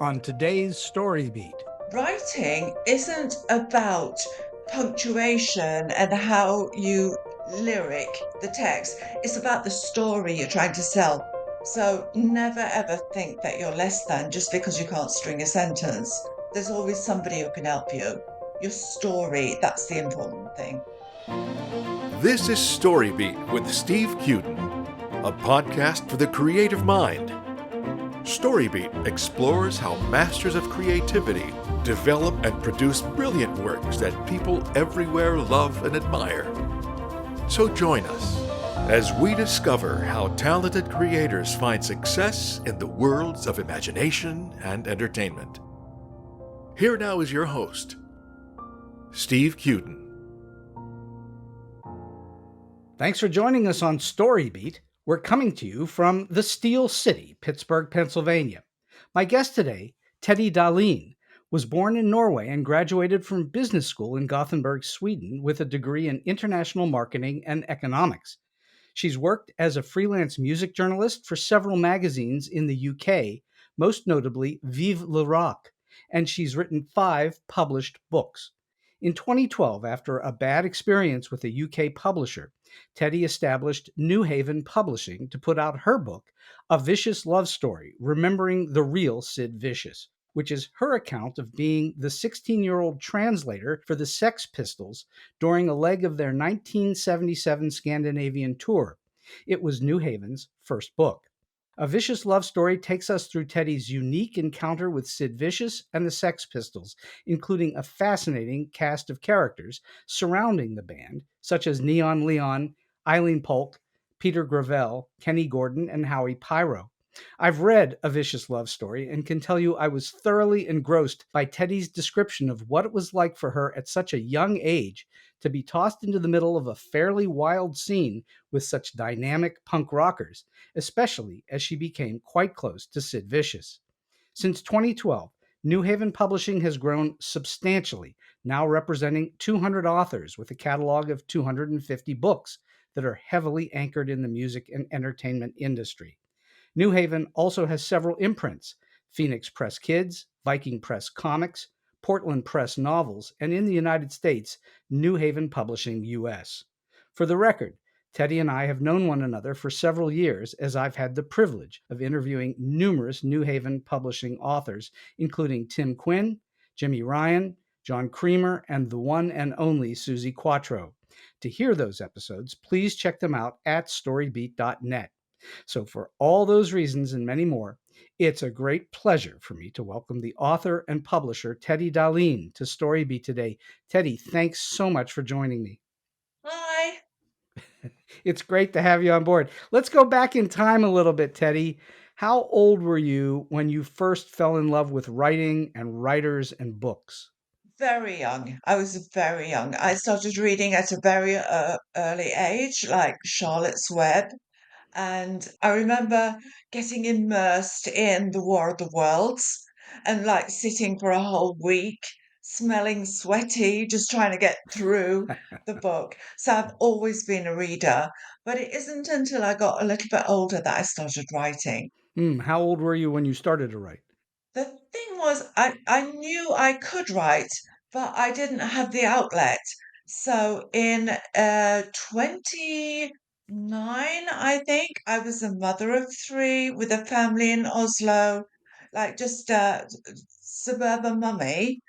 on today's StoryBeat. Writing isn't about punctuation and how you lyric the text. It's about the story you're trying to sell. So never ever think that you're less than just because you can't string a sentence. There's always somebody who can help you. Your story, that's the important thing. This is StoryBeat with Steve Cuden, a podcast for the creative mind. StoryBeat explores how masters of creativity develop and produce brilliant works that people everywhere love and admire. So join us as we discover how talented creators find success in the worlds of imagination and entertainment. Here now is your host, Steve Cuden. Thanks for joining us on StoryBeat. We're coming to you from the Steel City, Pittsburgh, Pennsylvania. My guest today, Teddie Dahlin, was born in Norway and graduated from business school in Gothenburg, Sweden, with a degree in international marketing and economics. She's worked as a freelance music journalist for several magazines in the UK, most notably Vive le Rock, and she's written 5 published books. In 2012, after a bad experience with a UK publisher, Teddie established New Haven Publishing to put out her book, A Vicious Love Story, Remembering the Real Sid Vicious, which is her account of being the 16-year-old translator for the Sex Pistols during a leg of their 1977 Scandinavian Tour. It was New Haven's first book. A Vicious Love Story takes us through Teddie's unique encounter with Sid Vicious and the Sex Pistols, including a fascinating cast of characters surrounding the band, such as Neon Leon, Eileen Polk, Peter Gravelle, Kenny Gordon, and Howie Pyro. I've read A Vicious Love Story and can tell you I was thoroughly engrossed by Teddie's description of what it was like for her at such a young age to be tossed into the middle of a fairly wild scene with such dynamic punk rockers, especially as she became quite close to Sid Vicious. Since 2012, New Haven Publishing has grown substantially, now representing 200 authors with a catalog of 250 books that are heavily anchored in the music and entertainment industry. New Haven also has several imprints: Phoenix Press Kids, Viking Press Comics, Portland Press Novels, and in the United States, New Haven Publishing US. For the record, Teddie and I have known one another for several years, as I've had the privilege of interviewing numerous New Haven Publishing authors, including Tim Quinn, Jimmy Ryan, John Creamer, and the one and only Susie Quattro. To hear those episodes, please check them out at storybeat.net. So for all those reasons and many more, it's a great pleasure for me to welcome the author and publisher, Teddie Dahlin, to StoryBeat today. Teddie, thanks so much for joining me. Hi. It's great to have you on board. Let's go back in time a little bit, Teddie. How old were you when you first fell in love with writing and writers and books? Very young. I was very young. I started reading at a very early age, like Charlotte's Web. And I remember getting immersed in the War of the Worlds and like sitting for a whole week, smelling sweaty, just trying to get through the book. So I've always been a reader, but it isn't until I got a little bit older that I started writing. How old were you when you started to write? The thing was, I knew I could write, but I didn't have the outlet. So in 29, I think, I was a mother of 3 with a family in Oslo, like just a suburban mummy.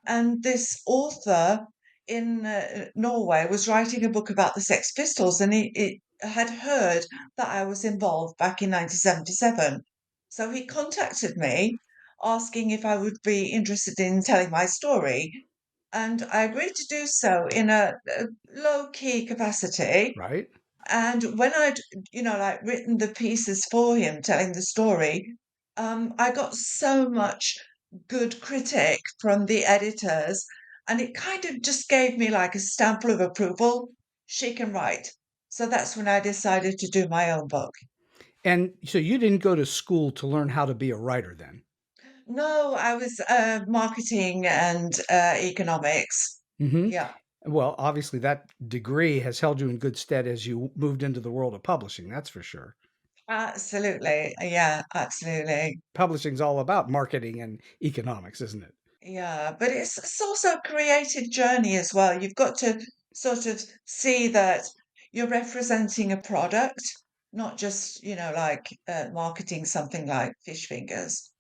And this author in Norway was writing a book about the Sex Pistols, and he had heard that I was involved back in 1977. So he contacted me asking if I would be interested in telling my story. And I agreed to do so in a low key capacity. Right? And when I'd, like written the pieces for him telling the story, I got so much good critic from the editors, and it kind of just gave me like a stamp of approval. She can write. So that's when I decided to do my own book. And so you didn't go to school to learn how to be a writer then? No, I was marketing and economics. hmm Yeah. Well, obviously that degree has held you in good stead as you moved into the world of publishing, that's for sure. Absolutely. Yeah, absolutely. Publishing's all about marketing and economics, isn't it? Yeah, but it's also a creative journey as well. You've got to sort of see that you're representing a product, not just, like marketing something like fish fingers.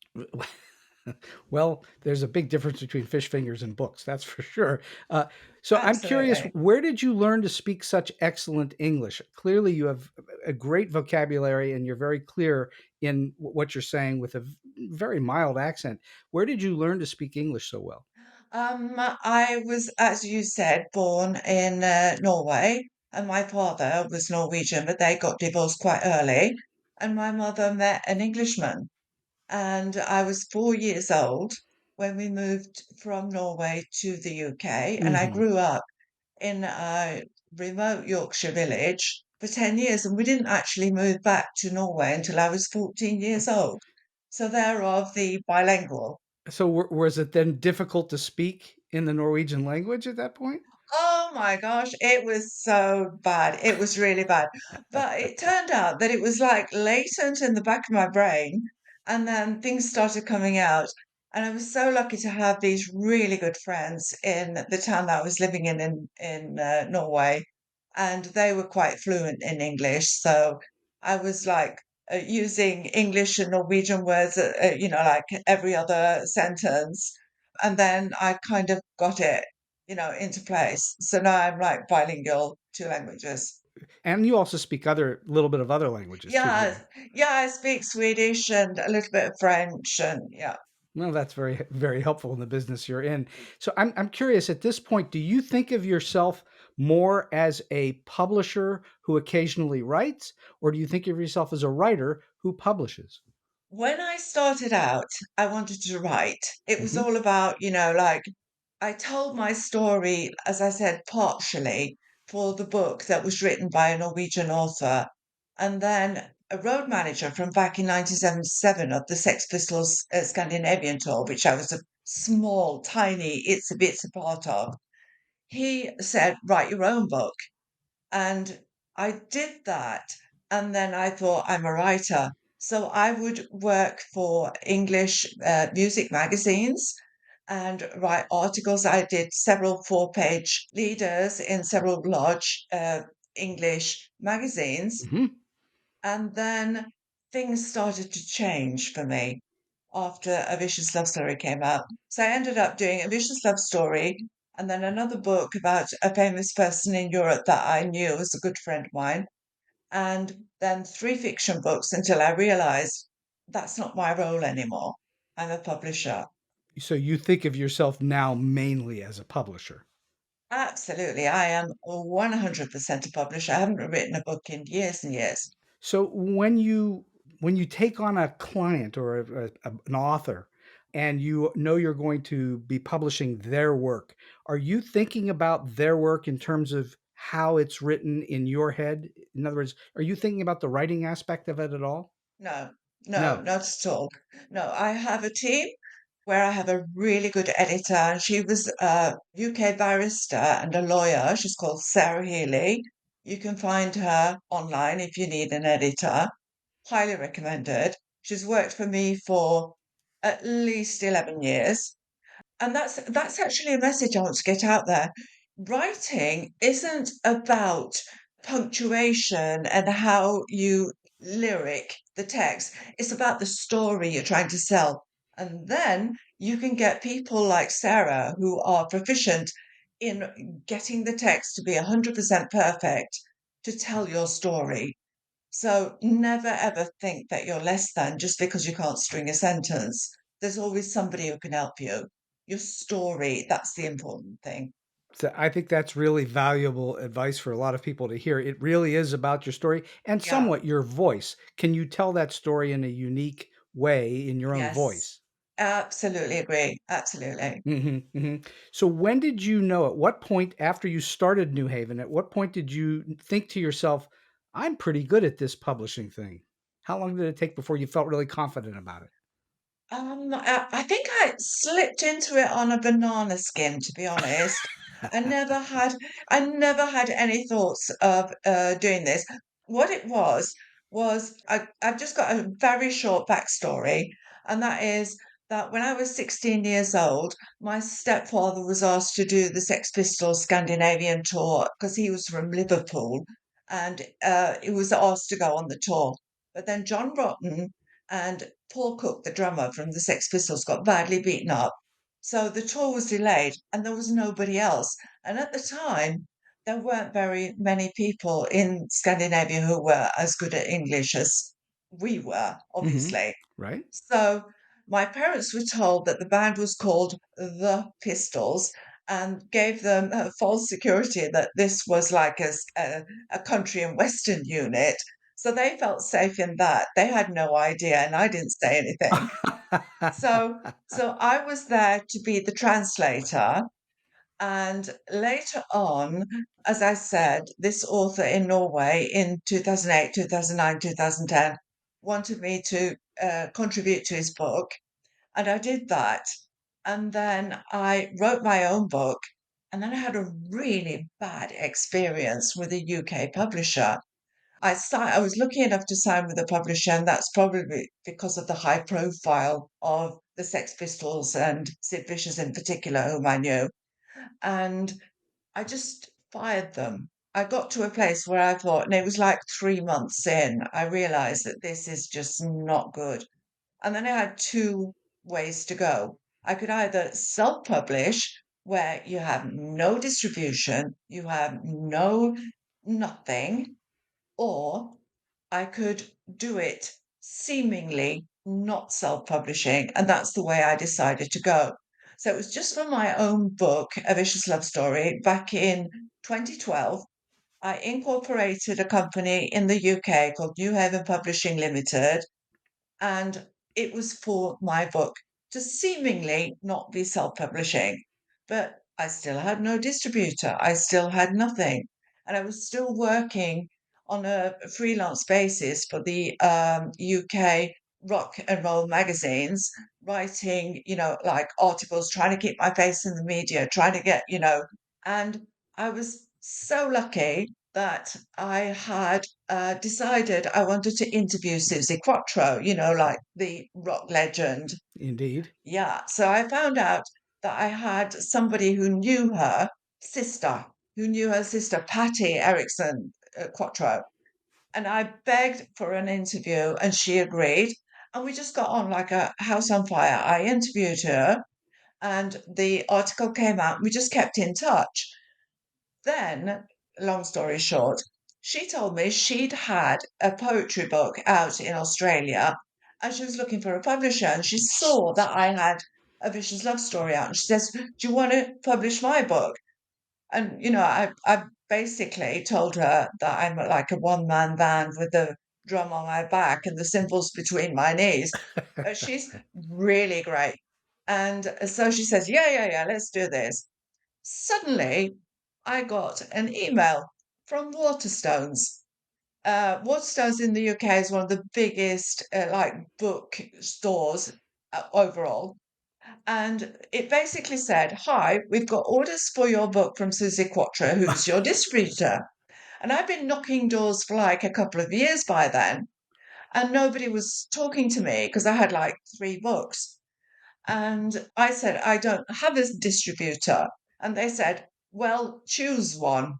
Well, there's a big difference between fish fingers and books, that's for sure. Uh, so I'm curious, Absolutely. where did you learn to speak such excellent English? Clearly, you have a great vocabulary and you're very clear in what you're saying with a very mild accent. Where did you learn to speak English so well? I was, as you said, born in Norway, and my father was Norwegian, but they got divorced quite early. And my mother met an Englishman, and I was 4 years old when we moved from Norway to the UK, and I Hmm. grew up in a remote Yorkshire village for 10 years, and we didn't actually move back to Norway until I was 14 years old. So thereof the bilingual. So, was it then difficult to speak in the Norwegian language at that point? Oh my gosh, it was so bad. It was really bad. But it turned out that it was like latent in the back of my brain, and then things started coming out. And I was so lucky to have these really good friends in the town that I was living in Norway, and they were quite fluent in English. So I was like using English and Norwegian words, like every other sentence. And then I kind of got it into place. So now I'm like bilingual, two languages. And you also speak other little bit of other languages too, Yeah, right? yeah, I speak Swedish and a little bit of French and yeah. Well, that's very, very helpful in the business you're in. So I'm curious at this point, do you think of yourself more as a publisher who occasionally writes, or do you think of yourself as a writer who publishes? When I started out, I wanted to write. It was Hmm. all about, like I told my story, as I said, partially for the book that was written by a Norwegian author. And then a road manager from back in 1977 of the Sex Pistols Scandinavian Tour, which I was a small, tiny, it's a bits a part of, he said, write your own book. And I did that. And then I thought, I'm a writer. So I would work for English music magazines and write articles. I did several 4-page leaders in several large English magazines. Hmm. And then things started to change for me after A Vicious Love Story came out. So I ended up doing A Vicious Love Story and then another book about a famous person in Europe that I knew was a good friend of mine, and then 3 fiction books until I realized that's not my role anymore. I'm a publisher. So you think of yourself now mainly as a publisher. Absolutely. I am 100% a publisher. I haven't written a book in years and years. So when you take on a client or an author and you know you're going to be publishing their work, are you thinking about their work in terms of how it's written in your head? In other words, are you thinking about the writing aspect of it at all? No, no, No. not at all. No, I have a team where I have a really good editor, and she was a UK barrister and a lawyer. She's called Sarah Healy. You can find her online if you need an editor. Highly recommended. She's worked for me for at least 11 years. And that's actually a message I want to get out there. Writing isn't about punctuation and how you lyric the text. It's about the story you're trying to sell. And then you can get people like Sarah who are proficient in getting the text to be 100% perfect to tell your story. So never ever think that you're less than just because you can't string a sentence. There's always somebody who can help you. Your story, that's the important thing. So I think that's really valuable advice for a lot of people to hear. It really is about your story and Yeah. somewhat your voice. Can you tell that story in a unique way in your own Yes. voice? Absolutely agree. Absolutely. Mhm, mhm. So when did you know, at what point after you started New Haven, at what point did you think to yourself, "I'm pretty good at this publishing thing"? How long did it take before you felt really confident about it? I think I slipped into it on a banana skin, to be honest. I never had, I never had any thoughts of doing this. What it was, was I've just got a very short backstory, and that is that when I was 16 years old, my stepfather was asked to do the Sex Pistols Scandinavian Tour because he was from Liverpool, and he was asked to go on the tour. But then John Rotten and Paul Cook, the drummer from the Sex Pistols, got badly beaten up. So the tour was delayed, and there was nobody else. And at the time, there weren't very many people in Scandinavia who were as good at English as we were, obviously. Right? So my parents were told that the band was called The Pistols and gave them false security that this was like a country and western unit. So they felt safe in that. They had no idea, and I didn't say anything. So I was there to be the translator, and later on, as I said, this author in Norway in 2008, 2009, 2010 wanted me to contribute to his book. And I did that. And then I wrote my own book. And then I had a really bad experience with a UK publisher. I was lucky enough to sign with a publisher, and that's probably because of the high profile of the Sex Pistols and Sid Vicious in particular, whom I knew. And I just fired them. I got to a place where I thought, and it was like 3 months in, I realized that this is just not good. And then I had two ways to go. I could either self publish, where you have no distribution, you have no nothing, or I could do it seemingly not self-publishing, and that's the way I decided to go. So it was just for my own book, A Vicious Love Story, back in 2012. I incorporated a company in the UK called New Haven Publishing Limited, and it was for my book to seemingly not be self-publishing. But I still had no distributor. I still had nothing. And I was still working on a freelance basis for the UK rock and roll magazines, writing, like articles, trying to keep my face in the media, trying to get, and I was so lucky that I had decided I wanted to interview Susie Quattro, like the rock legend. Indeed. Yeah. So I found out that I had somebody who knew her sister, Patty Erickson Quattro. And I begged for an interview, and she agreed. And we just got on like a house on fire. I interviewed her, and the article came out, and we just kept in touch. Then, long story short, she told me she'd had a poetry book out in Australia, and she was looking for a publisher, and she saw that I had a vicious love story out, and she says, "Do you want to publish my book?" And I basically told her that I'm like a one-man band with the drum on my back and the cymbals between my knees. But she's really great. And so she says, "Yeah, yeah, yeah, let's do this." Suddenly, I got an email from Waterstones. Waterstones in the UK is one of the biggest like book stores overall. And it basically said, "Hi, we've got orders for your book from Susie Quattro, who's your distributor." And I've been knocking doors for like a couple of years by then, and nobody was talking to me because I had like three books. And I said, "I don't have a distributor." And they said, "Well, choose one."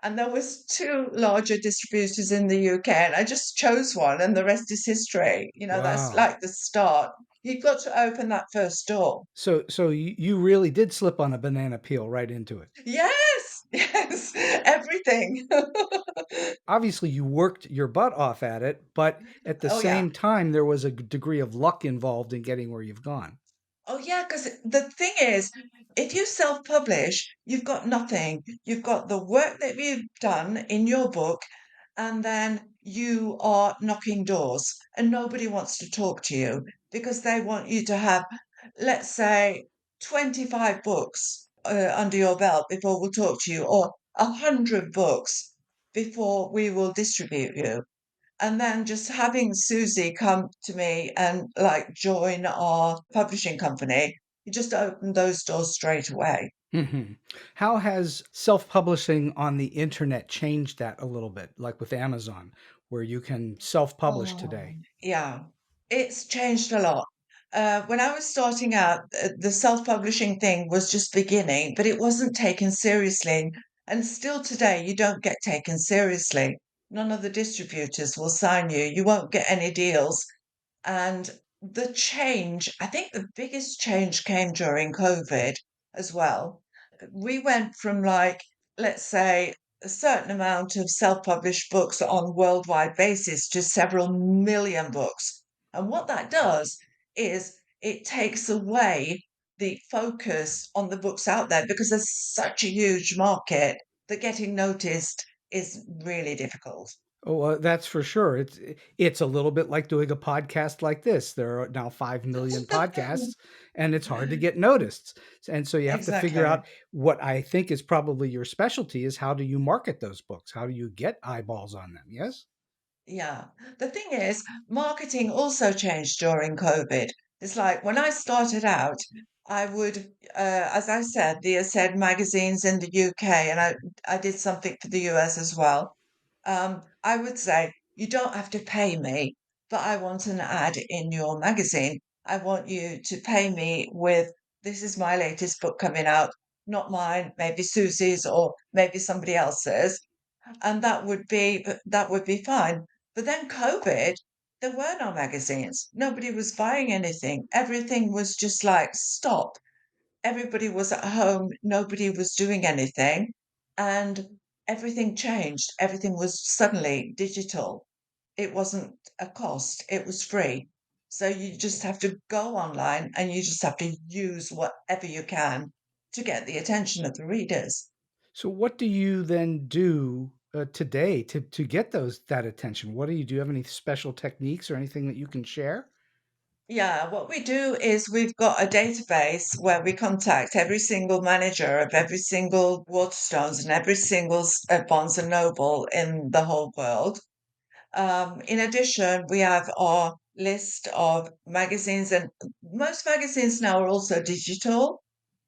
And there was two larger distributors in the UK, and I just chose one, and the rest is history. That's Wow. like the start. You've got to open that first door. So you really did slip on a banana peel right into it. Yes, yes, everything. Obviously, you worked your butt off at it, but at the Oh, yeah. same time, there was a degree of luck involved in getting where you've gone. Oh, yeah, because the thing is, if you self-publish, you've got nothing. You've got the work that you've done in your book, and then you are knocking doors, and nobody wants to talk to you because they want you to have, let's say, 25 books under your belt before we'll talk to you, or 100 books before we will distribute you. And then just having Susie come to me and like join our publishing company, it just opened those doors straight away. Mhm. How has self-publishing on the internet changed that a little bit, like with Amazon? where you can self-publish Oh, today. yeah, it's changed a lot. When I was starting out, the self-publishing thing was just beginning, but it wasn't taken seriously. And still today, you don't get taken seriously. None of the distributors will sign you. You won't get any deals. And the change, I think the biggest change came during COVID as well. We went from like, let's say, a certain amount of self-published books on worldwide basis to several million books. And what that does is it takes away the focus on the books out there because there's such a huge market that getting noticed is really difficult. Oh, that's for sure. It's a little bit like doing a podcast like this. There are now 5 million podcasts, and it's hard to get noticed. And so you have to figure Exactly. out what I think is probably your specialty is how do you market those books? How do you get eyeballs on them? Yes? Yeah. The thing is, marketing also changed during COVID. It's like when I started out, I would, as I said, the said magazines in the UK, and I did something for the US as well. I would say, you don't have to pay me, but I want an ad in your magazine. I want you to pay me with, this is my latest book coming out, not mine, maybe Susie's or maybe somebody else's, and that would be fine. But then COVID, there were no magazines. Nobody was buying anything. Everything was just like stop. Everybody was at home. Nobody was doing anything, and everything changed. Everything was suddenly digital. It wasn't a cost. It was free. So you just have to go online and you just have to use whatever you can to get the attention of the readers. So what do you then do today to get that attention? What do you do? You have any special techniques or anything that you can share? Yeah, what we do is we've got a database where we contact every single manager of every single Waterstones and every single Barnes and Noble in the whole world. In addition, we have our list of magazines, and most magazines now are also digital.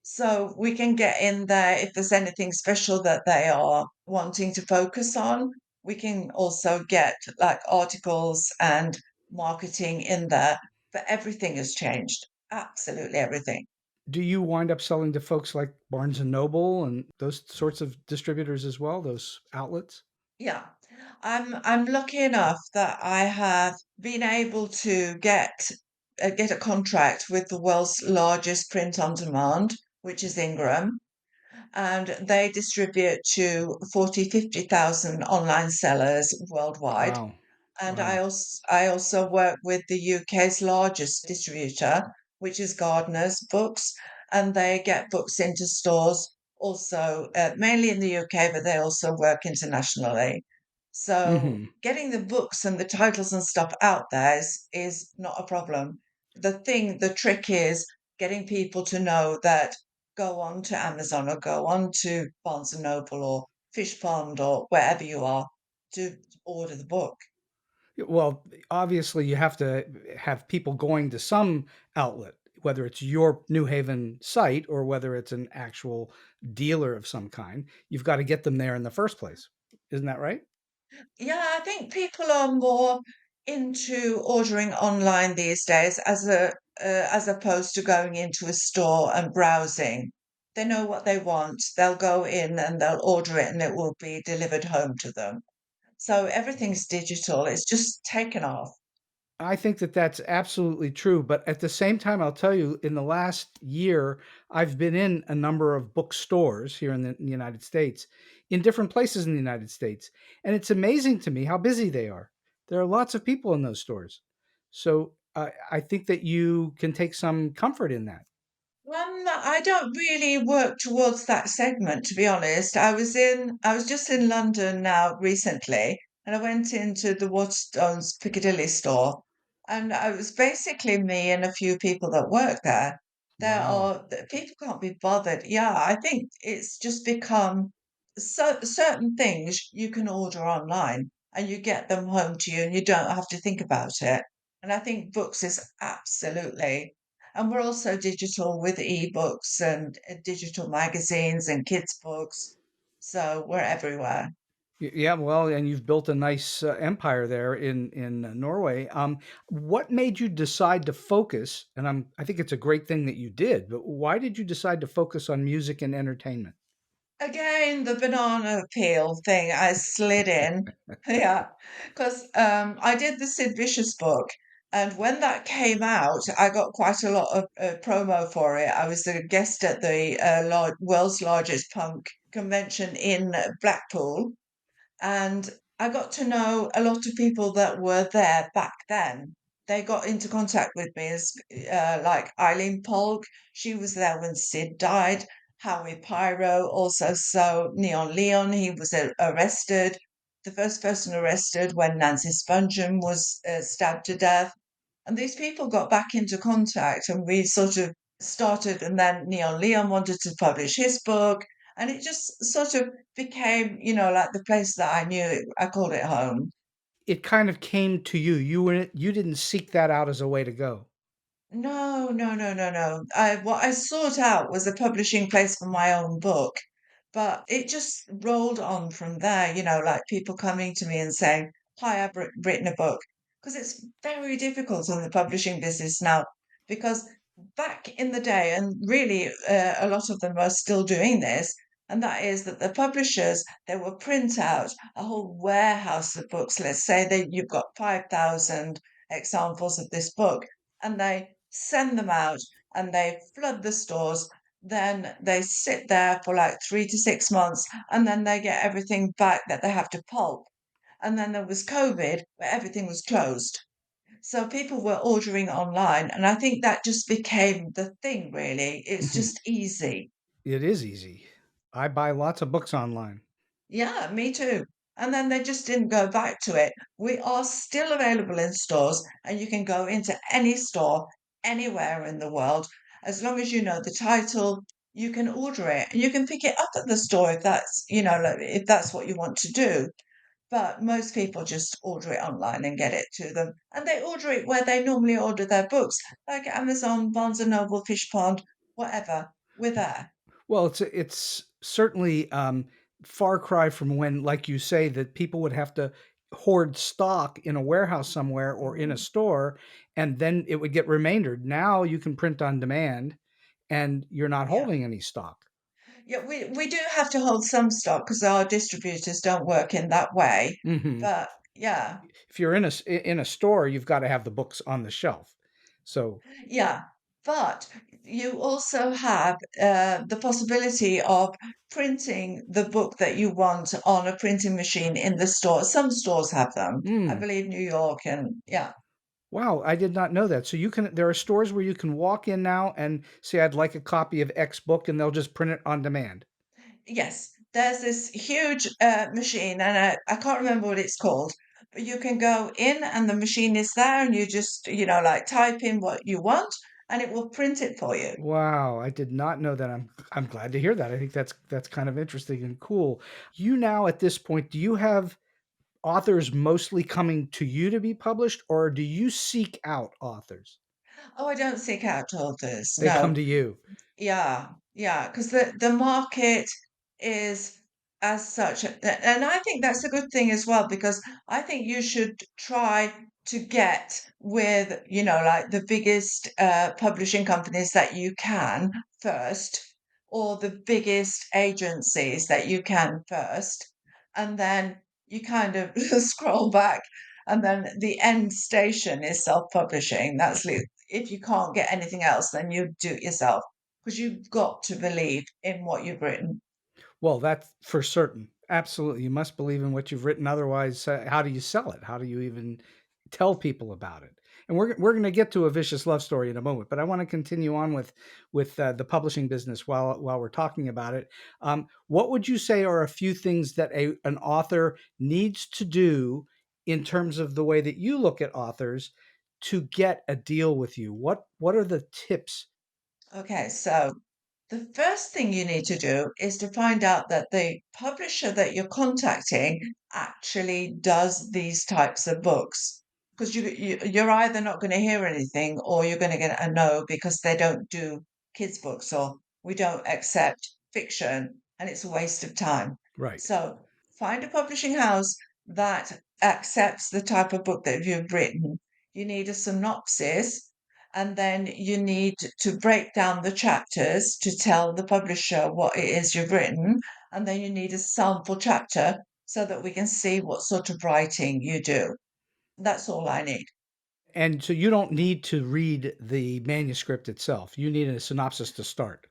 So we can get in there if there's anything special that they are wanting to focus on. We can also get like articles and marketing in there, but everything has changed. Absolutely everything. Do you wind up selling to folks like Barnes and Noble and those sorts of distributors as well, those outlets? Yeah. I'm lucky enough that I have been able to get a contract with the world's largest print on demand, which is Ingram, and they distribute to 40, 50,000 online sellers worldwide. Wow. And Wow. I also work with the UK's largest distributor, which is Gardner's Books, and they get books into stores also, mainly in the UK, but they also work internationally. So Mhm. getting the books and the titles and stuff out there is not a problem. The trick is getting people to know that go on to Amazon or go on to Barnes and Noble or Fish Pond or wherever you are to order the book. Well, obviously, you have to have people going to some outlet, whether it's your New Haven site or whether it's an actual dealer of some kind. You've got to get them there in the first place. Isn't that right? Yeah, I think people are more into ordering online these days as opposed to going into a store and browsing. They know what they want. They'll go in and they'll order it and it will be delivered home to them. So everything's digital. It's just taken off. I think that that's absolutely true. But at the same time, I'll tell you, in the last year, I've been in a number of bookstores here in the United States, in different places in the United States. And it's amazing to me how busy they are. There are lots of people in those stores. So I think that you can take some comfort in that. I don't really work towards that segment, to be honest. I was just in London now recently, and I went into the Waterstones Piccadilly store, and it was basically me and a few people that work there. Wow. People can't be bothered. Yeah, I think it's just become certain things you can order online and you get them home to you and you don't have to think about it. And I think books is absolutely, and we're also digital with ebooks and digital magazines and kids' books. So we're everywhere. Yeah, well, and you've built a nice empire there in Norway. What made you decide to focus? And I think it's a great thing that you did, but why did you decide to focus on music and entertainment? Again, the banana peel thing I slid in. Yeah, because I did the Sid Vicious book, and when that came out, I got quite a lot of promo for it. I was a guest at the world's largest punk convention in Blackpool, and I got to know a lot of people that were there back then. They got into contact with me as like Eileen Polk. She was there when Sid died. Howie Pyro also. So Neon Leon, he was arrested. The first person arrested when Nancy Spungen was stabbed to death. And these people got back into contact, and we sort of started. And then Neon Leon wanted to publish his book, and it just sort of became, like the place that I knew. I called it home. It kind of came to you. You didn't seek that out as a way to go. No, no, no, no, no. What I sought out was a publishing place for my own book, but it just rolled on from there, like people coming to me and saying, "Hi, I've written a book." Because it's very difficult in the publishing business now, because back in the day, and really a lot of them are still doing this, and that is that the publishers, they will print out a whole warehouse of books. Let's say that you've got 5,000 examples of this book, and they send them out and they flood the stores. Then they sit there for like 3 to 6 months, and then they get everything back that they have to pulp. And then there was COVID where everything was closed. So people were ordering online. And I think that just became the thing, really. It's just easy. It is easy. I buy lots of books online. Yeah, me too. And then they just didn't go back to it. We are still available in stores, and you can go into any store anywhere in the world. As long as you know the title, you can order it. And you can pick it up at the store if that's, like, if that's what you want to do. But most people just order it online and get it to them. And they order it where they normally order their books, like Amazon, Barnes& and Noble, Fish Pond, whatever. We're there. Well, it's certainly far cry from when, like you say, that people would have to hoard stock in a warehouse somewhere or in a Mhm. store, and then it would get remaindered. Now you can print on demand, and you're not Yeah. holding any stock. Yeah, we do have to hold some stock because our distributors don't work in that way. Hmm. But yeah, If you're in a store, you've got to have the books on the shelf. So, yeah. But you also have the possibility of printing the book that you want on a printing machine in the store. Some stores have them. I mm, believe New York and yeah. wow, I did not know that. So you can there are stores where you can walk in now and say I'd like a copy of X book, and they'll just print it on demand. Yes, there's this huge machine, and I can't remember what it's called, but you can go in and the machine is there, and you just, like type in what you want, and it will print it for you. Wow, I did not know that. I'm glad to hear that. I think that's kind of interesting and cool. You now at this point, do you have authors mostly coming to you to be published, or do you seek out authors? Oh, I don't seek out authors. They come No. to you. Yeah, yeah, because the market is as such, and I think that's a good thing as well, because I think you should try to get with, like the biggest publishing companies that you can first, or the biggest agencies that you can first, and then you kind of scroll back, and then the end station is self-publishing. If you can't get anything else, then you do it yourself because you've got to believe in what you've written. Well, that's for certain. Absolutely. You must believe in what you've written. Otherwise, how do you sell it? How do you even tell people about it? And we're going to get to a vicious love story in a moment, but I want to continue on with the publishing business while we're talking about it. What would you say are a few things that an author needs to do in terms of the way that you look at authors to get a deal with you? What are the tips? Okay, so the first thing you need to do is to find out that the publisher that you're contacting actually does these types of books. Because you're either not going to hear anything, or you're going to get a no because they don't do kids' books, or we don't accept fiction and it's a waste of time. Right. So, find a publishing house that accepts the type of book that you've written. You need a synopsis, and then you need to break down the chapters to tell the publisher what it is you've written. And then you need a sample chapter so that we can see what sort of writing you do. That's all I need. And so you don't need to read the manuscript itself. You need a synopsis to start.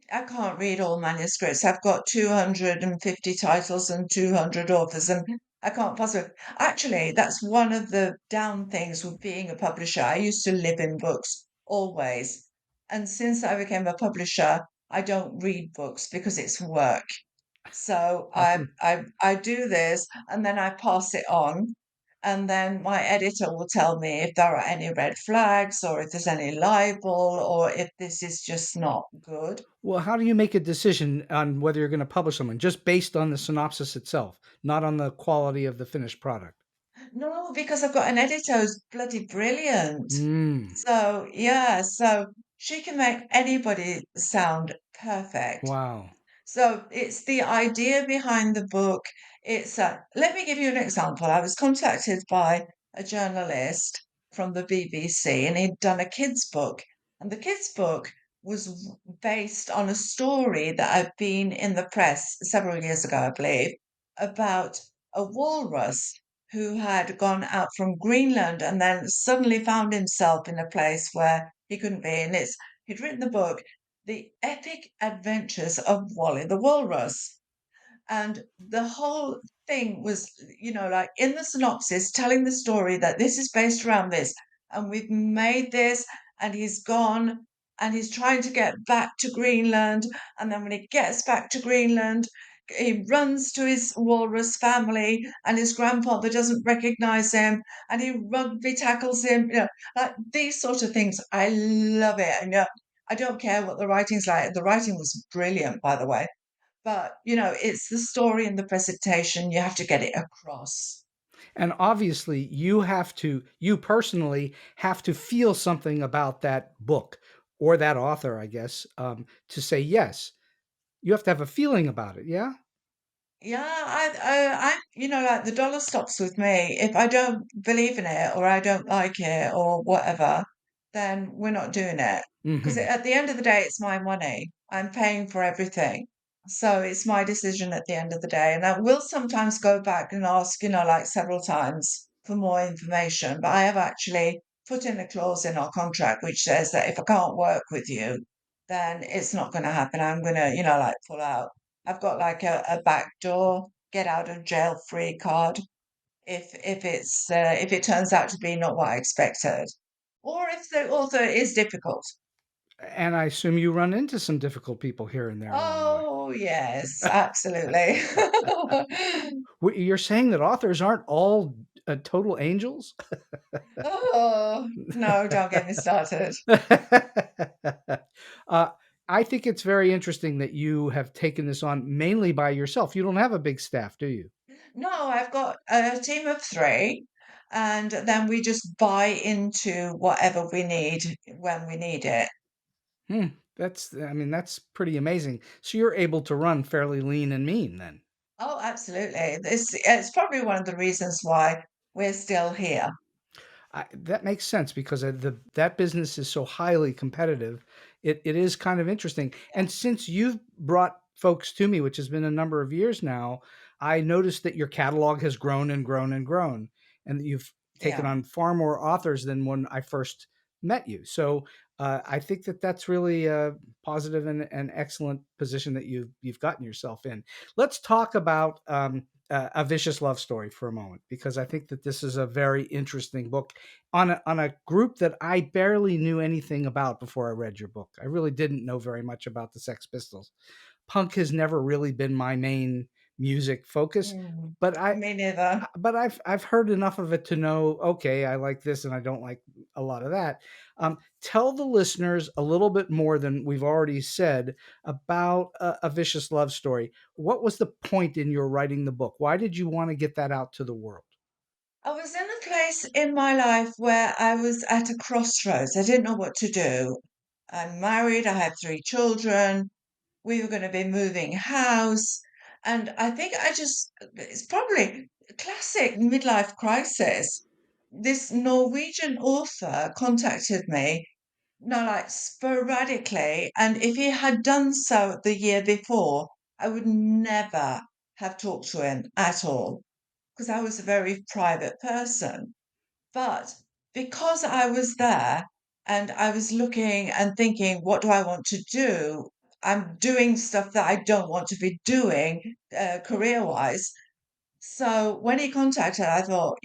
I can't read all manuscripts. I've got 250 titles and 200 authors, and I can't possibly. Actually, that's one of the down things with being a publisher. I used to live in books always. And since I became a publisher, I don't read books because it's work. So I I can I I do this and then I pass it on, and then my editor will tell me if there are any red flags or if there's any libel or if this is just not good. Well, how do you make a decision on whether you're going to publish someone just based on the synopsis itself, not on the quality of the finished product? No, because I've got an editor who's bloody brilliant. Mm, So yeah, so she can make anybody sound perfect. wow. So it's the idea behind the book. Let me give you an example. I was contacted by a journalist from the BBC, and he'd done a kids' book. And the kids' book was based on a story that had been in the press several years ago, I believe, about a walrus who had gone out from Greenland and then suddenly found himself in a place where he couldn't be. He'd written the book the Epic Adventures of Wally the Walrus. And the whole thing was, like in the synopsis, telling the story that this is based around this, and we've made this, and he's gone, and he's trying to get back to Greenland. And then when he gets back to Greenland, he runs to his walrus family, and his grandfather doesn't recognize him, and he rugby tackles him. Like these sort of things. I love it. And I don't care what the writing's like. The writing was brilliant, by the way. But, it's the story and the presentation. You have to get it across. And obviously, you personally have to feel something about that book or that author, I guess, to say yes. You have to have a feeling about it. Yeah. Yeah, like the dollar stops with me. If I don't believe in it or I don't like it or whatever, then we're not doing it. Because Hmm. at the end of the day, it's my money. I'm paying for everything. So it's my decision at the end of the day. And I will sometimes go back and ask, like several times for more information. But I have actually put in a clause in our contract which says that if I can't work with you, then it's not going to happen. I'm going to, like pull out. I've got like a backdoor get out of jail free card if it turns out to be not what I expected, or if the author is difficult. And I assume you run into some difficult people here and there along the way. Oh yes, absolutely. You're saying that authors aren't all total angels? Oh no, don't get me started. uh, I think it's very interesting that you have taken this on mainly by yourself. You don't have a big staff, do you? No, I've got a team of three, and then we just buy into whatever we need when we need it. Hmm. I mean, that's pretty amazing. So you're able to run fairly lean and mean then. Oh, absolutely. It's probably one of the reasons why we're still here. That makes sense because that business is so highly competitive. It is kind of interesting. Yeah. And since you've brought folks to me, which has been a number of years now, I noticed that your catalog has grown and grown and grown, and that you've taken Yeah. on far more authors than when I first met you. So I think that that's really a positive and excellent position that you've gotten yourself in. Let's talk about a vicious love story for a moment, because I think that this is a very interesting book on a group that I barely knew anything about before I read your book. I really didn't know very much about the Sex Pistols. Punk has never really been my main music focus, Mm. but Me neither. I've heard enough of it to know, okay, I like this and I don't like a lot of that. Tell the listeners a little bit more than we've already said about a vicious love story. What was the point in your writing the book? Why did you want to get that out to the world? I was in a place in my life where I was at a crossroads. I didn't know what to do. I'm married, I had three children, we were going to be moving house, And I think it's probably a classic midlife crisis. This Norwegian author contacted me, no, like sporadically. And if he had done so the year before, I would never have talked to him at all because I was a very private person. But because I was there and I was looking and thinking, what do I want to do? I'm doing stuff that I don't want to be doing career wise. So when he contacted, I thought,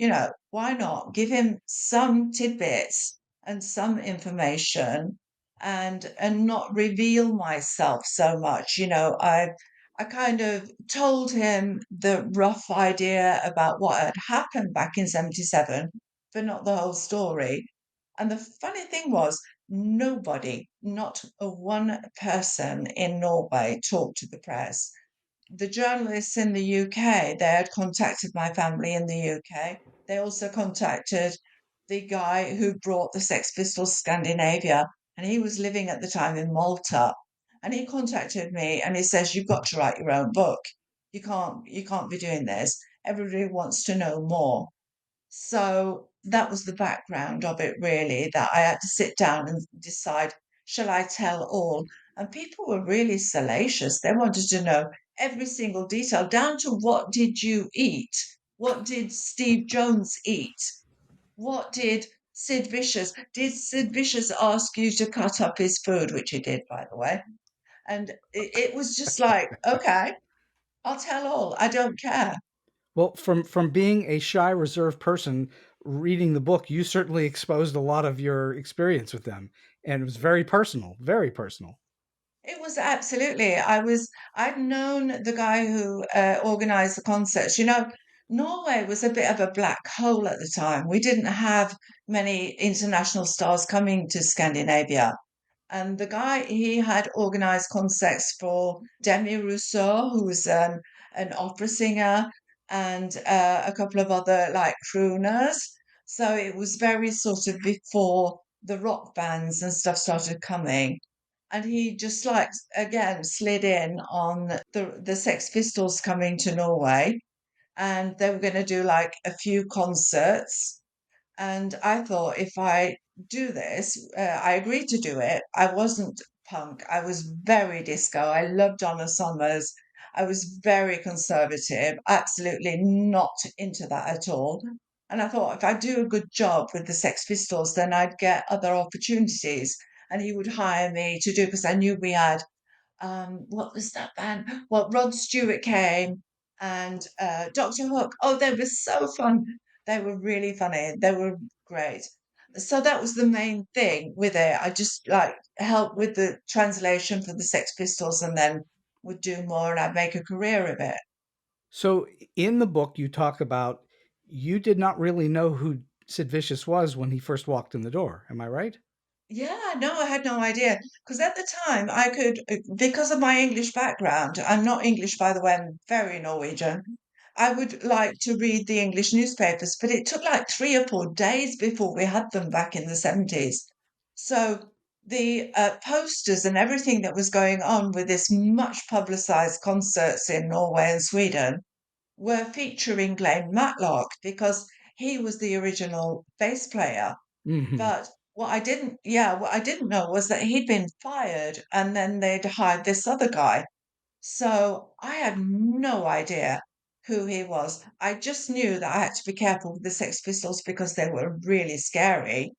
why not give him some tidbits and some information and not reveal myself so much. I kind of told him the rough idea about what had happened back in 77, but not the whole story. And the funny thing was, nobody, not a one person in Norway talked to the press. The journalists in the UK, they had contacted my family in the UK. They also contacted the guy who brought the Sex Pistols Scandinavia, and he was living at the time in Malta. And he contacted me and he says, "You've got to write your own book. You can't be doing this. Everybody wants to know more." So that was the background of it, really, that I had to sit down and decide, shall I tell all? And people were really salacious. They wanted to know every single detail, down to what did you eat? What did Steve Jones eat? What did Sid Vicious? Did Sid Vicious ask you to cut up his food, which he did, by the way? And it was just like, okay, I'll tell all. I don't care. Well, from being a shy, reserved person, reading the book, you certainly exposed a lot of your experience with them, and it was very personal, very personal. It was absolutely. I'd known the guy who organized the concerts. Norway was a bit of a black hole at the time. We didn't have many international stars coming to Scandinavia. And the guy, he had organized concerts for Demi Rousseau, who was an opera singer, and a couple of other like crooners. So it was very sort of before the rock bands and stuff started coming. And he just like again slid in on the Sex Pistols coming to Norway, and they were going to do like a few concerts. And I thought, if I do this, I agreed to do it. I wasn't punk. I was very disco. I loved Donna Summers. I was very conservative, absolutely not into that at all. And I thought, if I do a good job with the Sex Pistols, then I'd get other opportunities. And he would hire me to do, because I knew we had what was that band? Well, Rod Stewart came and Dr. Hook. Oh, they were so fun. They were really funny. They were great. So that was the main thing with it. I just like helped with the translation for the Sex Pistols and then would do more and I'd make a career of it. So in the book, you talk about you did not really know who Sid Vicious was when he first walked in the door. Am I right? Yeah, no, I had no idea. Because at the time, I could, because of my English background, I'm not English, by the way, I'm very Norwegian. I would like to read the English newspapers, but it took like 3 or 4 days before we had them back in the 70s. So the posters and everything that was going on with this much publicized concerts in Norway and Sweden were featuring Glenn Matlock because he was the original bass player. Hmm. But what I didn't know was that he'd been fired and then they'd hired this other guy. So I had no idea who he was. I just knew that I had to be careful with the Sex Pistols because they were really scary.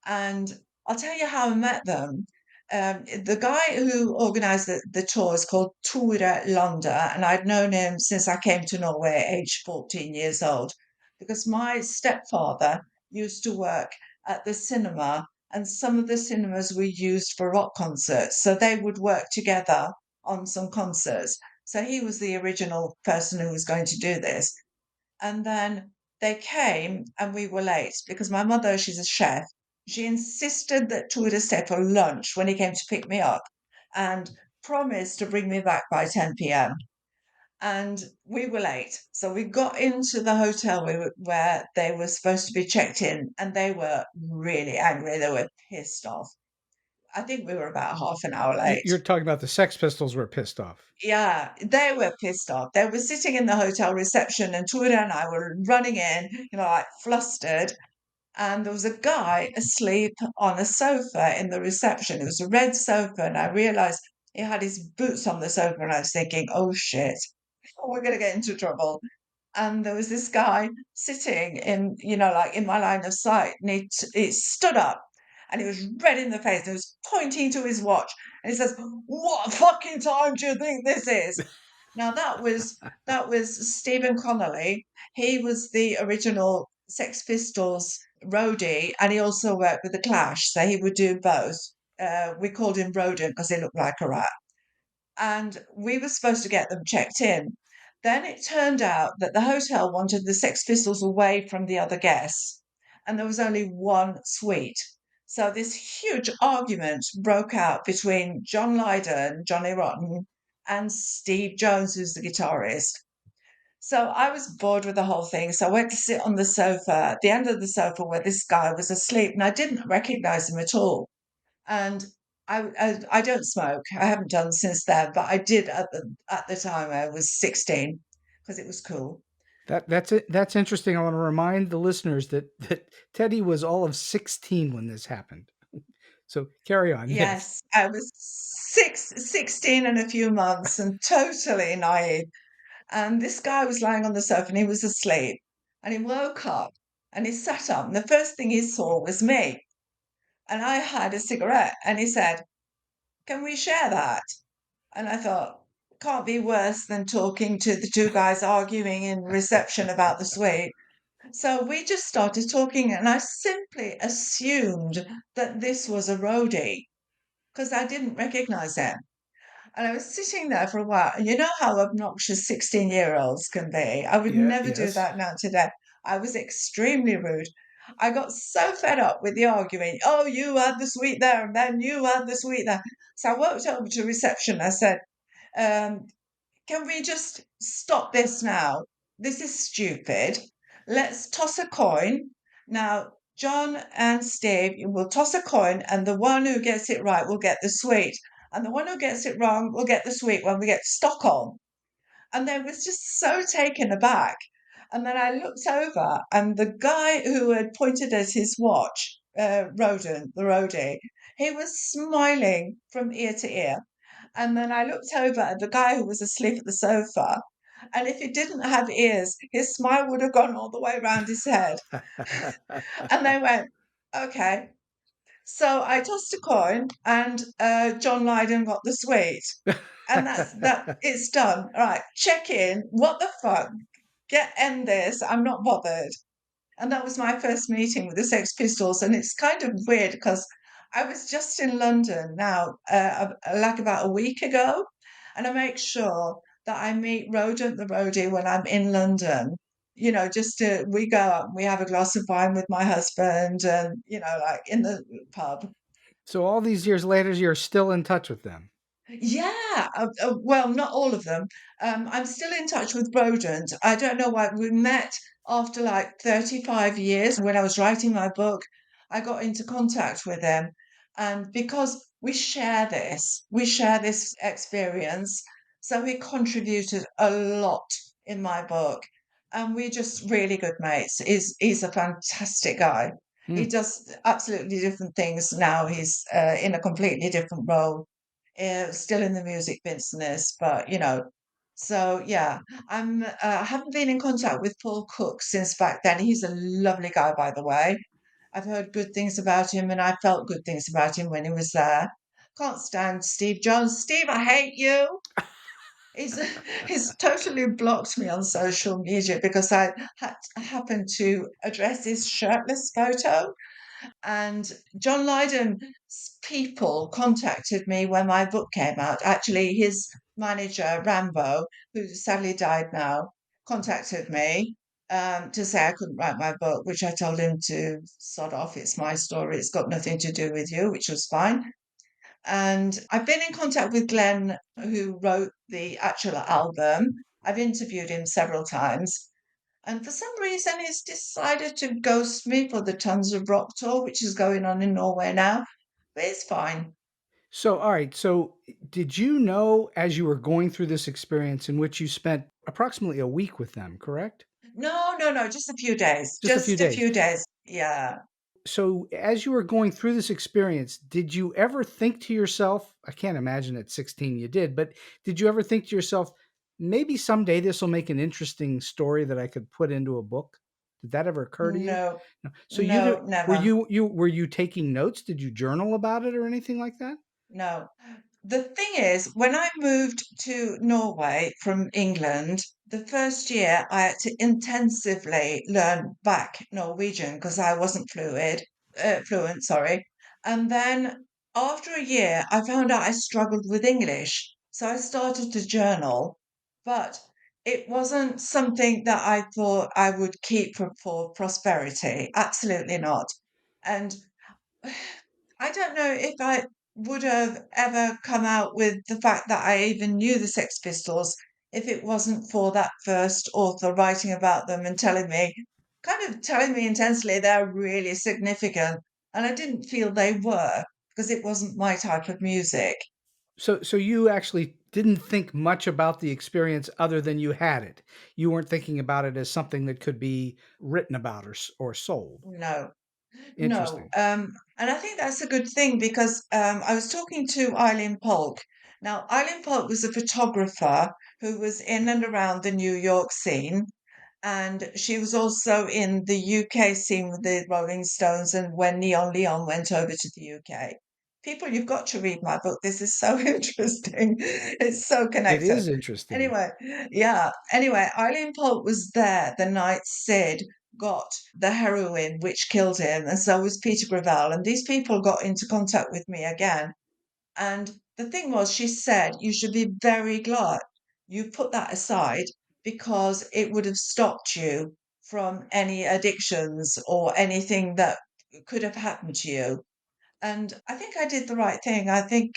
And I'll tell you how I met them. The guy who organized the tour is called Tore Landa, and I'd known him since I came to Norway at age 14 years old, because my stepfather used to work at the cinema, and some of the cinemas were used for rock concerts. So they would work together on some concerts. So he was the original person who was going to do this. And then they came and we were late because my mother, she's a chef. She insisted that Tore stay for lunch when he came to pick me up and promised to bring me back by 10 p.m. And we were late. So we got into the hotel where they were supposed to be checked in and they were really angry. They were pissed off. I think we were about half an hour You- late. You're talking about the Sex Pistols were pissed off. Yeah, they were pissed off. They were sitting in the hotel reception, and Cuden and I were running in, like flustered. And there was a guy asleep on a sofa in the reception. It was a red sofa, and I realized he had his boots on the sofa, and I was thinking, oh shit, we're going to get into trouble. And there was this guy sitting in, like in my line of sight, and he stood up and he was red in the face. And he was pointing to his watch, and he says, "What fucking time do you think this is?" Now that was Stephen Connolly. He was the original Sex Pistols roadie, and he also worked with the Clash, so he would do both. We called him Rodent because he looked like a rat, and we were supposed to get them checked in. Then it turned out that the hotel wanted the Sex Pistols away from the other guests, and there was only one suite. So this huge argument broke out between John Lydon, Johnny Rotten, and Steve Jones, who's the guitarist. So I was bored with the whole thing. So I went to sit on the sofa, at the end of the sofa where this guy was asleep, and I didn't recognize him at all. And I don't smoke. I haven't done since then, but I did at the time I was 16 because it was cool. That's it. That's interesting. I want to remind the listeners that Teddy was all of 16 when this happened. So carry on. Yes. Yes, I was 16 and a few months and totally naive. And this guy was lying on the sofa and he was asleep. And he woke up and he sat up. And the first thing he saw was me. And I had a cigarette. And he said, "Can we share that?" And I thought, can't be worse than talking to the two guys arguing in reception about the suite. So we just started talking, and I simply assumed that this was a roadie because I didn't recognize him. And I was sitting there for a while. And you know how obnoxious 16-year-olds can be? I would Yeah. never do Yes. that now today. I was extremely rude. I got so fed up with the arguing. Oh, you had the suite there, and then you had the suite there. So I walked over to reception. I said, um, can we just stop this now? This is stupid. Let's toss a coin. Now, John and Steve, you will toss a coin, and the one who gets it right will get the suite. And the one who gets it wrong will get the suite when we get to Stockholm. And they was just so taken aback. And then I looked over, and the guy who had pointed at his watch, Rodent, the roadie, he was smiling from ear to ear. And then I looked over at the guy who was asleep at the sofa. And if he didn't have ears, his smile would have gone all the way around his head. And they went, okay. So I tossed a coin, and John Lydon got the suite. And that's that. It's done. All right, check in. What the fuck? End this. I'm not bothered. And that was my first meeting with the Sex Pistols. And it's kind of weird because I was just in London now, like about a week ago. And I make sure that I meet Rodent the roadie when I'm in London. We go out and we have a glass of wine with my husband and, like in the pub. So all these years later, you're still in touch with them. Yeah, well, not all of them. I'm still in touch with Rodent. I don't know why. We met after like 35 years. When I was writing my book, I got into contact with him. And because we share this experience. So he contributed a lot in my book. And we're just really good mates. He's a fantastic guy. He does absolutely different things now. He's in a completely different role, still in the music business, but so yeah, I haven't been in contact with Paul Cook since back then. He's a lovely guy, by the way. I've heard good things about him, and I felt good things about him when he was there. Can't stand Steve Jones. Steve, I hate you. He's he's totally blocked me on social media because I happened to address his shirtless photo. And John Lydon's people contacted me when my book came out. Actually, his manager, Rambo, who sadly died now, contacted me to say I couldn't write my book, which I told him to sod off. It's my story. It's got nothing to do with you, which was fine. And I've been in contact with Glenn, who wrote the actual album. I've interviewed him several times. And for some reason, he's decided to ghost me for the Tons of Rock tour, which is going on in Norway now. But it's fine. So, all right. So, did you know as you were going through this experience in which you spent approximately a week with them, correct? No, just a few days. Just a few Just a days. few days. Yeah. So, as you were going through this experience, did you ever think to yourself, I can't imagine at 16 you did, but did you ever think to yourself, maybe someday this will make an interesting story that I could put into a book? Did that ever occur to you? No, No. So you no, do, never. were you taking notes? Did you journal about it or anything like that? No. The thing is, when I moved to Norway from England, the first year I had to intensively learn back Norwegian because I wasn't fluent, sorry. And then after a year, I found out I struggled with English. So I started to journal, but it wasn't something that I thought I would keep for prosperity. Absolutely not. And I don't know if I would have ever come out with the fact that I even knew the Sex Pistols if it wasn't for that first author writing about them and telling me intensely they're really significant. And I didn't feel they were because it wasn't my type of music. So you actually didn't think much about the experience other than you had it. You weren't thinking about it as something that could be written about or sold. No. No, Interesting. and I think that's a good thing because I was talking to Eileen Polk. Now, Eileen Polk was a photographer who was in and around the New York scene, and she was also in the UK scene with the Rolling Stones and when Neon Leon went over to the UK. People, you've got to read my book. This is so interesting. It's so It connected. is interesting. Anyway, yeah. Anyway, Eileen Polk was there the night Sid got the heroin which killed him, and so was Peter Gravelle. And these people got into contact with me again. And the thing was, she said, you should be very glad you put that aside because it would have stopped you from any addictions or anything that could have happened to you. And I think I did the right thing. I think,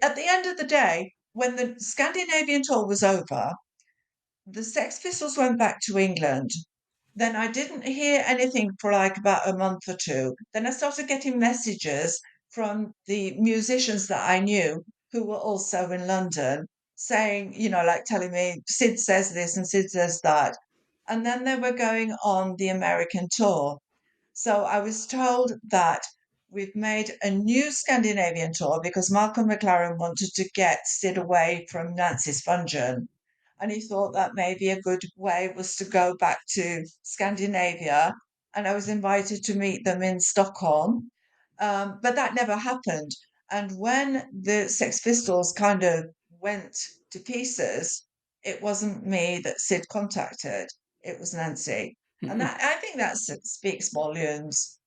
at the end of the day, when the Scandinavian tour was over, the Sex Pistols went back to England. Then I didn't hear anything for like about a month or two. Then I started getting messages from the musicians that I knew who were also in London saying, like telling me, Sid says this and Sid says that. And then they were going on the American tour. So I was told that we've made a new Scandinavian tour because Malcolm McLaren wanted to get Sid away from Nancy Spungen. And he thought that maybe a good way was to go back to Scandinavia. And I was invited to meet them in Stockholm. But that never happened. And when the Sex Pistols kind of went to pieces, it wasn't me that Sid contacted, it was Nancy. And that I think that speaks volumes.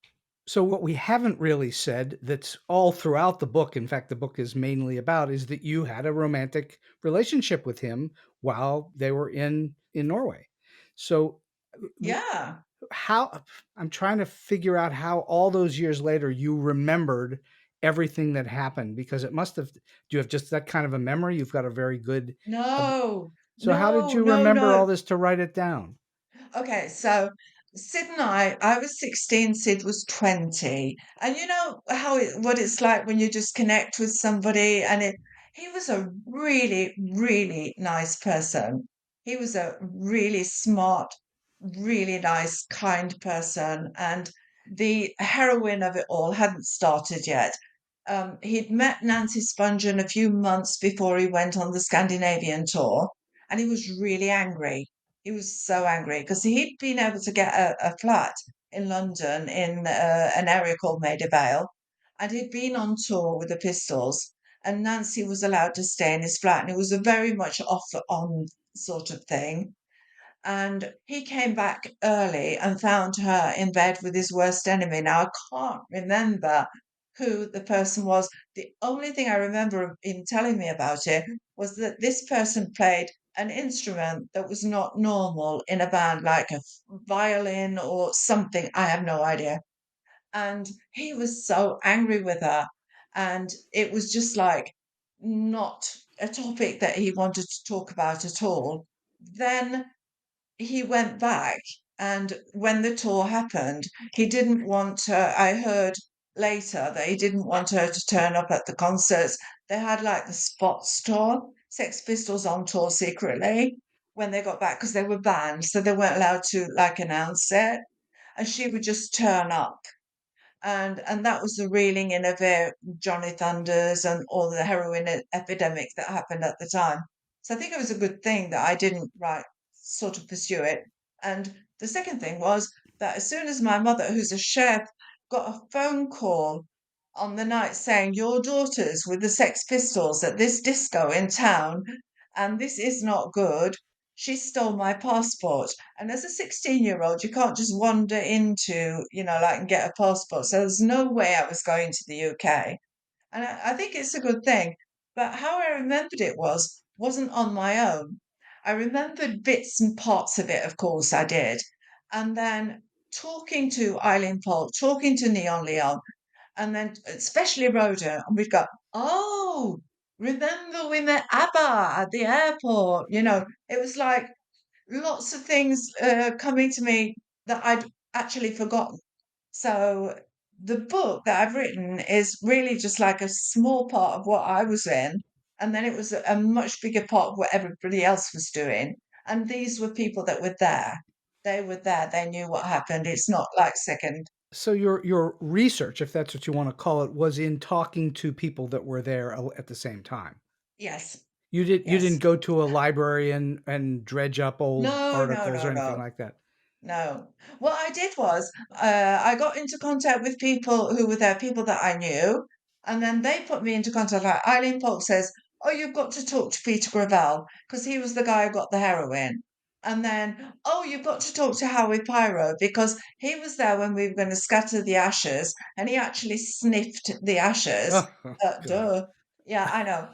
So what we haven't really said that's all throughout the book, in fact, the book is mainly about, is that you had a romantic relationship with him while they were in Norway. So w- Yeah. how I'm trying to figure out how all those years later you remembered everything that happened because it must have, do you have just that kind of a memory? You've got a very good No, so how did you no, remember no. all this to write it down? Okay, so Sid and I was 16, Sid was 20. And you know what it's like when you just connect with somebody he was a really, really nice person. He was a really smart, really nice, kind person. And the heroine of it all hadn't started yet. He'd met Nancy Spungen a few months before he went on the Scandinavian tour, and he was really angry. He was so angry because he'd been able to get a flat in London in an area called Maida Vale, and he'd been on tour with the Pistols, and Nancy was allowed to stay in his flat, and it was a very much off on sort of thing. And he came back early and found her in bed with his worst enemy. Now, I can't remember who the person was. The only thing I remember of him telling me about it was that this person played an instrument that was not normal in a band, like a violin or something. I have no idea. And he was so angry with her. And it was just like not a topic that he wanted to talk about at all. Then he went back, and when the tour happened, he didn't want her. I heard later that he didn't want her to turn up at the concerts. They had like the Spots tour, Sex Pistols on tour secretly when they got back because they were banned, so they weren't allowed to like announce it. And she would just turn up, and that was the reeling in of it, Johnny Thunders and all the heroin epidemic that happened at the time. So I think it was a good thing that I didn't sort of pursue it. And the second thing was that as soon as my mother, who's a chef, got a phone call on the night saying your daughter's with the Sex Pistols at this disco in town, and this is not good. She stole my passport. And as a 16-year-old, you can't just wander into, like, and get a passport. So there's no way I was going to the UK. And I think it's a good thing. But how I remembered it wasn't on my own. I remembered bits and parts of it, of course, I did. And then talking to Eileen Polk, talking to Neon Leon, and then especially Rhoda, and we'd go, oh, remember we met ABBA at the airport? It was like lots of things coming to me that I'd actually forgotten. So the book that I've written is really just like a small part of what I was in, and then it was a much bigger part of what everybody else was doing. And these were people that were there. They were there. They knew what happened. It's not like second. So your research, if that's what you want to call it, was in talking to people that were there at the same time. Yes. You didn't Yes. go to a library and dredge up old No, no, articles or no, anything no. like that. No. What I did was, I got into contact with people who were there, people that I knew, and then they put me into contact. Like Eileen Polk says, "Oh, you've got to talk to Peter Gravelle because he was the guy who got the heroin." And then, "Oh, you've got to talk to Howie Pyro because he was there when we were going to scatter the ashes, and he actually sniffed the ashes." Oh, God. Duh. Yeah, I know.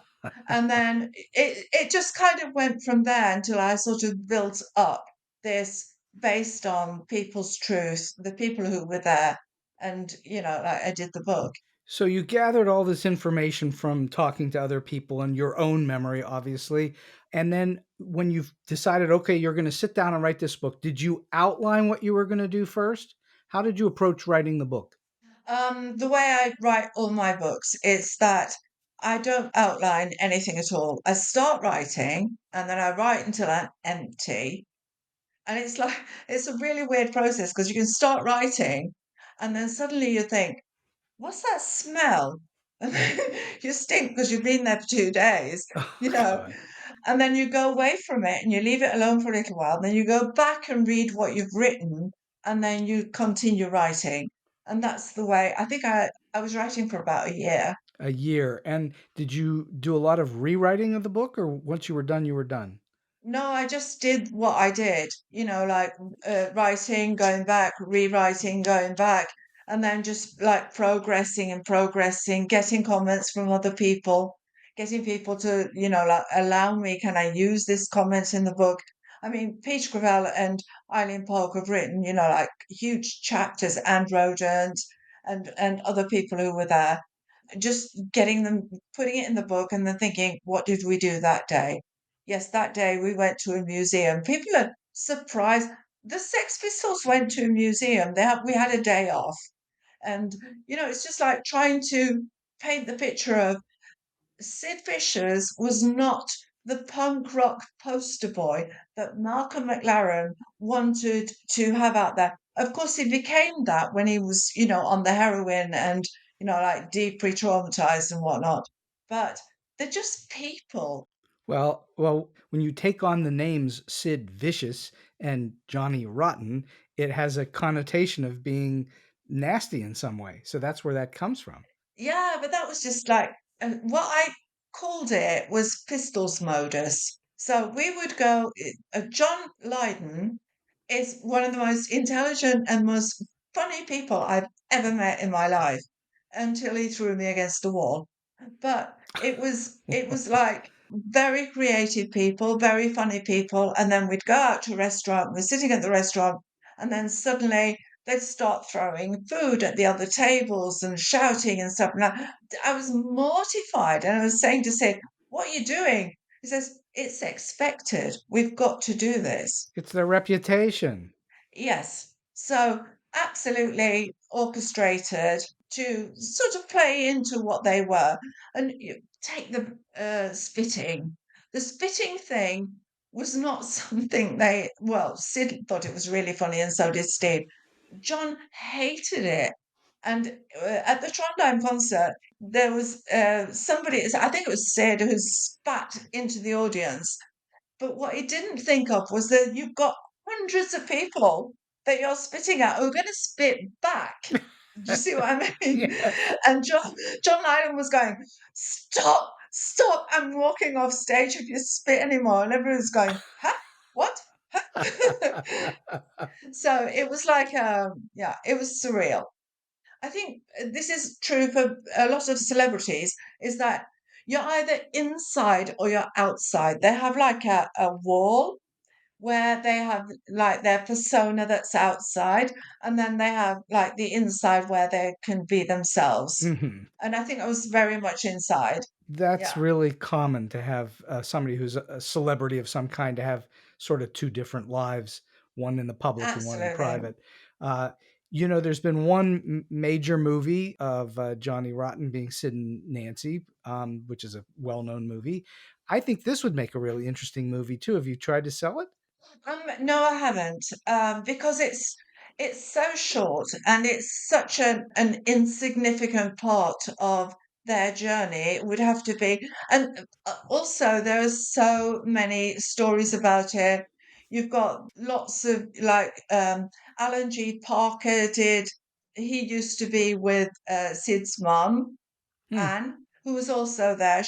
And then it just kind of went from there until I sort of built up this based on people's truth, the people who were there, and like I did the book. So you gathered all this information from talking to other people and your own memory, obviously. And then when you've decided, okay, you're going to sit down and write this book, did you outline what you were going to do first? How did you approach writing the book? The way I write all my books is that I don't outline anything at all. I start writing and then I write until I'm empty. And it's like, it's a really weird process because you can start writing and then suddenly you think, what's that smell? And then you stink because you've been there for 2 days, Oh, you know, God. and then you go away from it and you leave it alone for a little while. Then you go back and read what you've written and then you continue writing. And that's the way I think I was writing for about a year. A year. And did you do a lot of rewriting of the book, or once you were done, you were done? No, I just did what I did, like writing, going back, rewriting, going back, and then just like progressing and progressing, getting comments from other people, getting people to, like allow me, can I use this comment in the book? I mean, Peach Gravelle and Eileen Polk have written, like huge chapters, and Rodent and other people who were there, just getting them, putting it in the book, and then thinking, what did we do that day? Yes, that day we went to a museum. People are surprised. The Sex Pistols went to a museum. We had a day off. And, it's just like trying to paint the picture of Sid Vicious was not the punk rock poster boy that Malcolm McLaren wanted to have out there. Of course, he became that when he was, on the heroin and, like deeply traumatized and whatnot. But they're just people. Well, when you take on the names Sid Vicious and Johnny Rotten, it has a connotation of being nasty in some way. So that's where that comes from. Yeah, but that was just like what I called it was pistols modus. So we would go. John Lydon is one of the most intelligent and most funny people I've ever met in my life until he threw me against the wall. But it was like very creative people, very funny people, and then we'd go out to a restaurant. We're sitting at the restaurant, and then suddenly they'd start throwing food at the other tables and shouting and stuff. And I was mortified, and I was saying to Sid, "What are you doing?" He says, "It's expected. We've got to do this." It's their reputation. Yes. So absolutely orchestrated. to sort of play into what they were. And you take the spitting. The spitting thing was not something well, Sid thought it was really funny, and so did Steve. John hated it. And at the Trondheim concert, there was somebody, I think it was Sid, who spat into the audience. But what he didn't think of was that you've got hundreds of people that you're spitting at who are going to spit back. Do you see what I mean? Yes. And John Lydon was going, stop, stop, I'm walking off stage if you spit anymore. And everyone's going, huh? What? Huh? So it was like, yeah, it was surreal. I think this is true for a lot of celebrities, is that you're either inside or you're outside. They have like a wall where they have like their persona that's outside, and then they have like the inside where they can be themselves. Mhm. And I think I was very much inside. That's Yeah, really common to have somebody who's a celebrity of some kind to have sort of two different lives, one in the public and one in absolutely. private. Uh, there's been one major movie of Johnny Rotten being Sid and Nancy, which is a well-known movie. I think this would make a really interesting movie too. Have you tried to sell it? No, I haven't, because it's so short and it's such an insignificant part of their journey. It would have to be, and also there are so many stories about it. You've got lots of like Alan G. Parker did. He used to be with Sid's mum, Hmm. Anne, who was also there.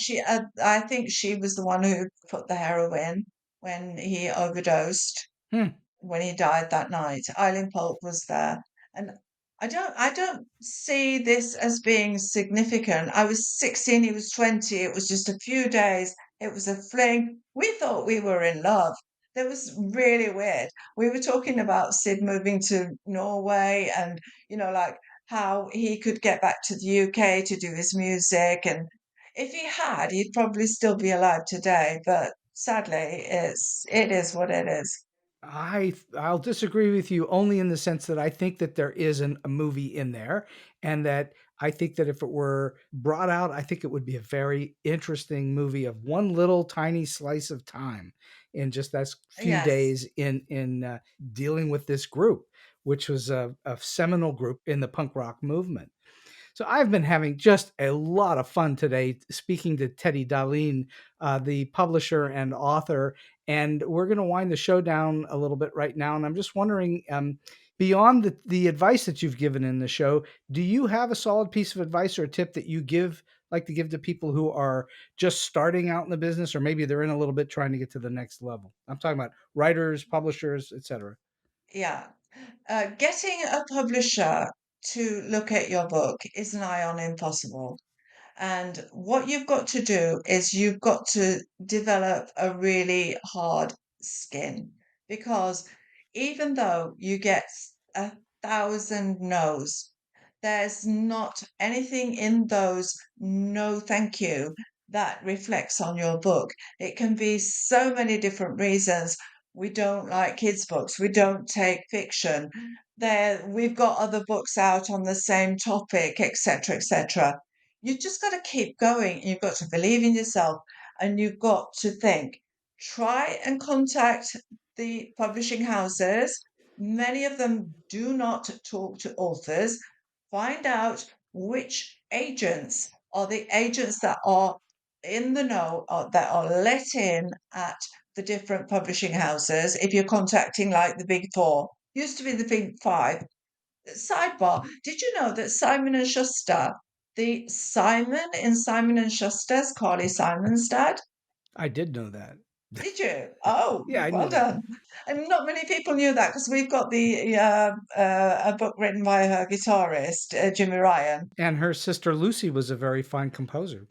I think she was the one who put the heroin when he overdosed, Hmm. when he died that night. Eileen Polk was there. And I don't see this as being significant. I was 16, he was 20. It was just a few days. It was a fling. We thought we were in love. That was really weird. We were talking about Sid moving to Norway and, like how he could get back to the UK to do his music. And if he had, he'd probably still be alive today. But sadly, it is what it is. I'll disagree with you only in the sense that I think that there is a movie in there, and that I think that if it were brought out, I think it would be a very interesting movie of one little tiny slice of time in just that few Yes. days in dealing with this group, which was a seminal group in the punk rock movement. So I've been having just a lot of fun today speaking to Teddie Dahlin, the publisher and author, and we're going to wind the show down a little bit right now. And I'm just wondering, beyond the advice that you've given in the show, do you have a solid piece of advice or a tip that you like to give to people who are just starting out in the business, or maybe they're in a little bit trying to get to the next level? I'm talking about writers, publishers, etc. Yeah. Getting a publisher to look at your book is nigh on impossible. And what you've got to do is you've got to develop a really hard skin, because even though you get 1,000 no's, there's not anything in those no thank you that reflects on your book. It can be so many different reasons. We don't like kids' books. We don't take fiction. We've got other books out on the same topic, etc., etc. You've just got to keep going. You've got to believe in yourself, and you've got to think. Try and contact the publishing houses. Many of them do not talk to authors. Find out which agents are the agents that are in the know, or that are let in at the different publishing houses. If you're contacting like the big four, used to be the big five. Sidebar, did you know that Simon and Schuster, the Simon in Simon and Schuster's Carly Simon's dad? I did know that. Did you? Oh, Yeah, I well knew that. done. And not many people knew that, because we've got a book written by her guitarist, Jimmy Ryan. And her sister Lucy was a very fine composer.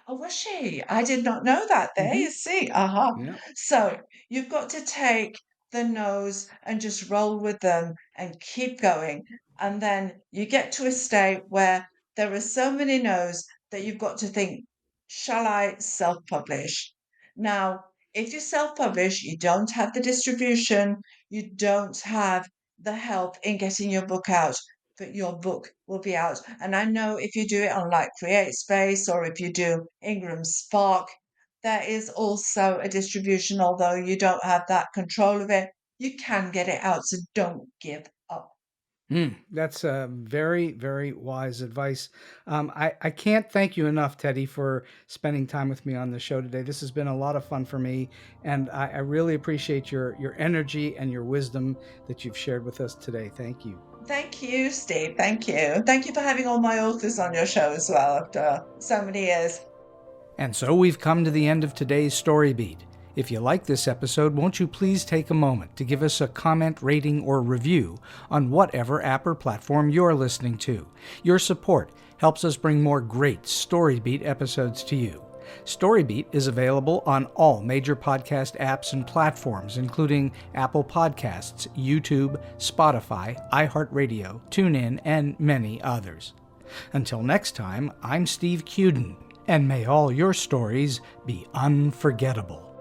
Oh, was she? I did not know that. There Hmm. you see. Uh-huh. Yeah. So you've got to take the no's and just roll with them and keep going. And then you get to a state where there are so many no's that you've got to think, shall I self-publish? Now, if you self-publish, you don't have the distribution, you don't have the help in getting your book out. that your book will be out. And I know if you do it on like CreateSpace or if you do Ingram Spark, there is also a distribution, although you don't have that control of it. You can get it out, so don't give up. That's very, very wise advice. I can't thank you enough, Teddie, for spending time with me on the show today. This has been a lot of fun for me, and I really appreciate your energy and your wisdom that you've shared with us today. Thank you. Thank you, Steve. Thank you. Thank you for having all my authors on your show as well after so many years. And so we've come to the end of today's Story Beat. If you like this episode, won't you please take a moment to give us a comment, rating, or review on whatever app or platform you're listening to. Your support helps us bring more great StoryBeat episodes to you. StoryBeat is available on all major podcast apps and platforms, including Apple Podcasts, YouTube, Spotify, iHeartRadio, TuneIn, and many others. Until next time, I'm Steve Cuden, and may all your stories be unforgettable.